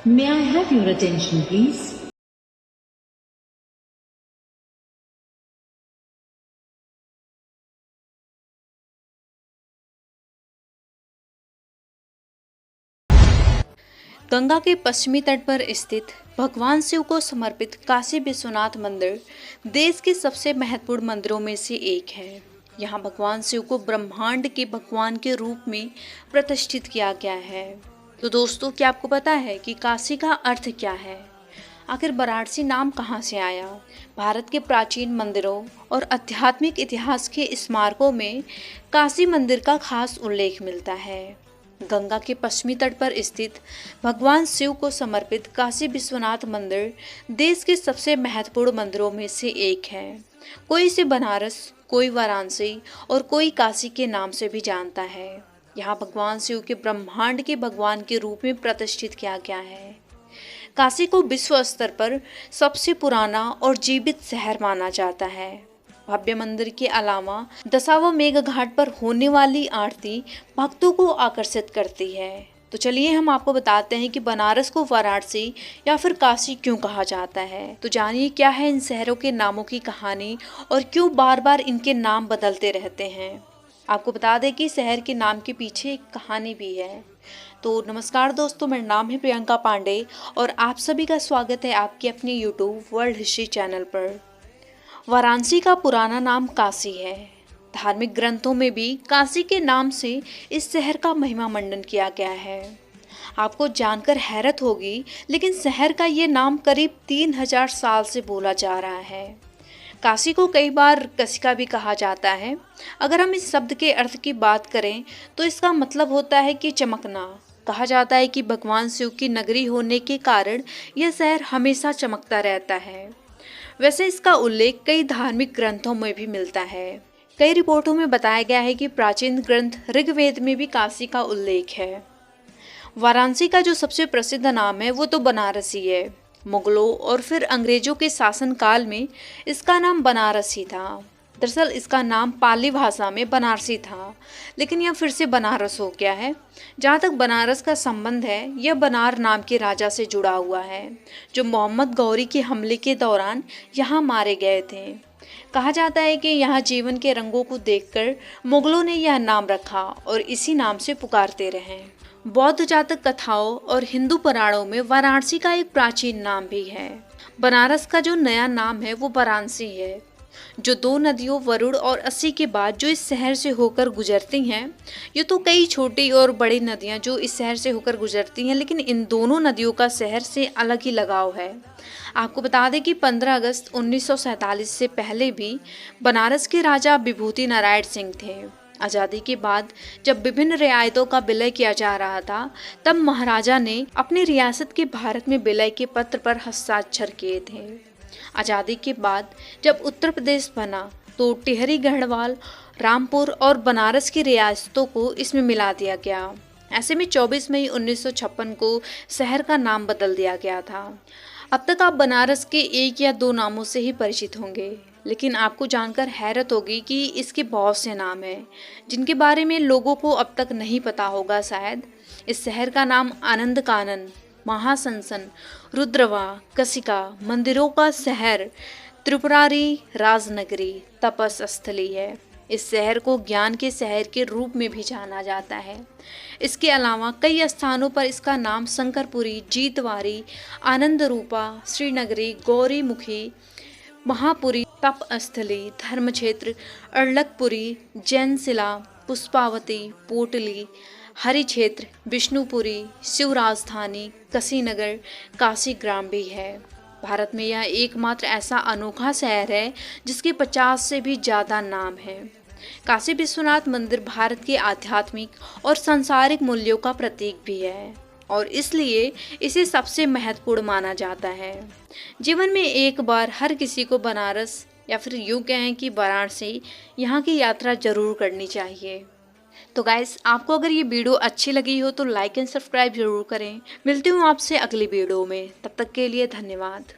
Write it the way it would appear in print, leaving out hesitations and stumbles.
May I have your attention, please? Ganga के पश्चिमी तट पर स्थित भगवान शिव को समर्पित काशी विश्वनाथ मंदिर देश के सबसे महत्वपूर्ण मंदिरों में से एक है। यहाँ भगवान शिव को ब्रह्मांड के भगवान के रूप में प्रतिष्ठित किया गया है। तो दोस्तों, क्या आपको पता है कि काशी का अर्थ क्या है? आखिर वाराणसी नाम कहाँ से आया? भारत के प्राचीन मंदिरों और आध्यात्मिक इतिहास के स्मारकों में काशी मंदिर का खास उल्लेख मिलता है। गंगा के पश्चिमी तट पर स्थित भगवान शिव को समर्पित काशी विश्वनाथ मंदिर देश के सबसे महत्वपूर्ण मंदिरों में से एक है। कोई इसे बनारस, कोई वाराणसी और कोई काशी के नाम से भी जानता है। यहाँ भगवान शिव के ब्रह्मांड के भगवान के रूप में प्रतिष्ठित किया गया है। काशी को विश्व स्तर पर सबसे पुराना और जीवित शहर माना जाता है। भव्य मंदिर के अलावा दशाश्वमेध घाट पर होने वाली आरती भक्तों को आकर्षित करती है। तो चलिए हम आपको बताते हैं कि बनारस को वाराणसी या फिर काशी क्यों कहा जाता है। तो जानिए क्या है इन शहरों के नामों की कहानी और क्यों बार बार इनके नाम बदलते रहते हैं। आपको बता दें कि शहर के नाम के पीछे एक कहानी भी है। तो नमस्कार दोस्तों, मेरा नाम है प्रियंका पांडे और आप सभी का स्वागत है आपके अपने यूट्यूब वर्ल्ड हिस्ट्री चैनल पर। वाराणसी का पुराना नाम काशी है। धार्मिक ग्रंथों में भी काशी के नाम से इस शहर का महिमा मंडन किया गया है। आपको जानकर हैरत होगी, लेकिन शहर का ये नाम करीब 3000 साल से बोला जा रहा है। काशी को कई बार कशिका भी कहा जाता है। अगर हम इस शब्द के अर्थ की बात करें तो इसका मतलब होता है कि चमकना। कहा जाता है कि भगवान शिव की नगरी होने के कारण यह शहर हमेशा चमकता रहता है। वैसे इसका उल्लेख कई धार्मिक ग्रंथों में भी मिलता है। कई रिपोर्टों में बताया गया है कि प्राचीन ग्रंथ ऋग्वेद में भी काशी का उल्लेख है। वाराणसी का जो सबसे प्रसिद्ध नाम है वो तो बनारसी है। मुगलों और फिर अंग्रेजों के शासनकाल में इसका नाम बनारसी था। दरअसल इसका नाम पाली भाषा में बनारसी था, लेकिन यह फिर से बनारस हो गया है। जहाँ तक बनारस का संबंध है, यह बनार नाम के राजा से जुड़ा हुआ है, जो मोहम्मद गौरी के हमले के दौरान यहाँ मारे गए थे। कहा जाता है कि यहाँ जीवन के रंगों को देखकर मुगलों ने यह नाम रखा और इसी नाम से पुकारते रहे। बौद्ध जातक कथाओं और हिंदू पुराणों में वाराणसी का एक प्राचीन नाम भी है। बनारस का जो नया नाम है वो वाराणसी है। जो दो नदियों वरुण और अस्सी के बाद जो इस शहर से होकर गुजरती हैं, ये तो कई छोटी और बड़ी नदियां जो इस शहर से होकर गुजरती हैं, लेकिन इन दोनों नदियों का शहर से अलग ही लगाव है। आपको बता दें कि 15 अगस्त 1947 से पहले भी बनारस के राजा विभूति नारायण सिंह थे। आज़ादी के बाद जब विभिन्न रियायतों का विलय किया जा रहा था, तब महाराजा ने अपनी रियासत के भारत में विलय के पत्र पर हस्ताक्षर किए थे। आज़ादी के बाद जब उत्तर प्रदेश बना तो टिहरी, गढ़वाल, रामपुर और बनारस की रियासतों को इसमें मिला दिया गया। ऐसे में 24 मई 1956 को शहर का नाम बदल दिया गया था। अब तक आप बनारस के एक या दो नामों से ही परिचित होंगे, लेकिन आपको जानकर हैरत होगी कि इसके बहुत से नाम हैं जिनके बारे में लोगों को अब तक नहीं पता होगा शायद। इस शहर का नाम आनंद कानन, महासंसन, रुद्रवा, कशिका, मंदिरों का शहर, त्रिपुरारी, राजनगरी, तपस स्थली है। इस शहर को ज्ञान के शहर के रूप में भी जाना जाता है। इसके अलावा कई स्थानों पर इसका नाम शंकरपुरी, जीतवारी, आनंद रूपा, श्रीनगरी, गौरीमुखी, महापुरी, तप स्थली, धर्म क्षेत्र, अर्लकपुरी, जैनशिला, पुष्पावती, पोटली, हरि क्षेत्र, विष्णुपुरी, शिव राजधानी, कशीनगर, काशी ग्राम भी है। भारत में यह एकमात्र ऐसा अनोखा शहर है जिसके 50 से भी ज़्यादा नाम हैं। काशी विश्वनाथ मंदिर भारत के आध्यात्मिक और सांसारिक मूल्यों का प्रतीक भी है और इसलिए इसे सबसे महत्वपूर्ण माना जाता है। जीवन में एक बार हर किसी को बनारस या फिर यूँ कहें कि वाराणसी यहाँ की यात्रा जरूर करनी चाहिए। तो गाइस, आपको अगर ये वीडियो अच्छी लगी हो तो लाइक एंड सब्सक्राइब जरूर करें। मिलती हूँ आपसे अगली वीडियो में, तब तक के लिए धन्यवाद।